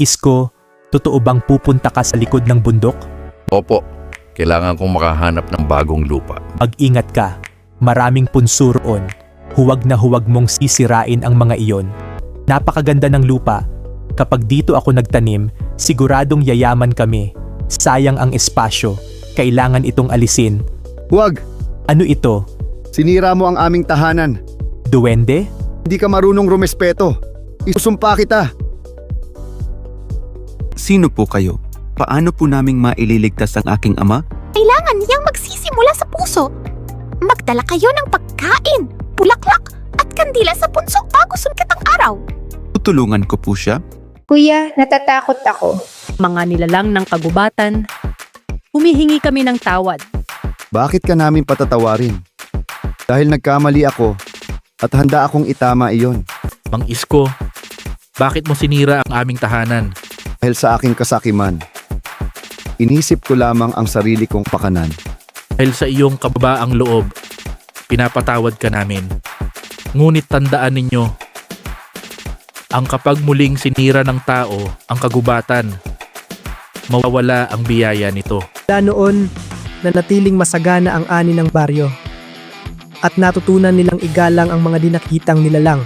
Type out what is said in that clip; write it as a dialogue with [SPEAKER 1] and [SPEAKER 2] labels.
[SPEAKER 1] Isko, totoo bang pupunta ka sa likod ng bundok?
[SPEAKER 2] Opo, kailangan kong makahanap ng bagong lupa.
[SPEAKER 1] Mag-ingat ka, maraming punso roon. Huwag na huwag mong sisirain ang mga iyon. Napakaganda ng lupa. Kapag dito ako nagtanim, siguradong yayaman kami. Sayang ang espasyo, kailangan itong alisin.
[SPEAKER 3] Huwag!
[SPEAKER 1] Ano ito?
[SPEAKER 3] Sinira mo ang aming tahanan.
[SPEAKER 1] Duwende?
[SPEAKER 3] Hindi ka marunong rumespeto. Isusumpa kita.
[SPEAKER 4] Sino po kayo? Paano po naming maililigtas ang aking ama?
[SPEAKER 5] Kailangan niyang magsisimula sa puso. Magdala kayo ng pagkain, bulaklak at kandila sa punsok bago sumikat ang araw.
[SPEAKER 4] Tutulungan ko po siya.
[SPEAKER 6] Kuya, natatakot ako.
[SPEAKER 7] Mga nilalang ng kagubatan, humihingi kami ng tawad.
[SPEAKER 3] Bakit ka namin patatawarin? Dahil nagkamali ako at handa akong itama iyon.
[SPEAKER 8] Mang Isko, bakit mo sinira ang aming tahanan?
[SPEAKER 3] Dahil sa aking kasakiman, inisip ko lamang ang sarili kong pakanan.
[SPEAKER 8] Dahil sa iyong kababaang loob, pinapatawad ka namin. Ngunit tandaan ninyo, ang kapag muling sinira ng tao ang kagubatan, mawawala ang biyaya nito.
[SPEAKER 9] Mula noon, nanatiling masagana ang ani ng baryo at natutunan nilang igalang ang mga dinakitang nilalang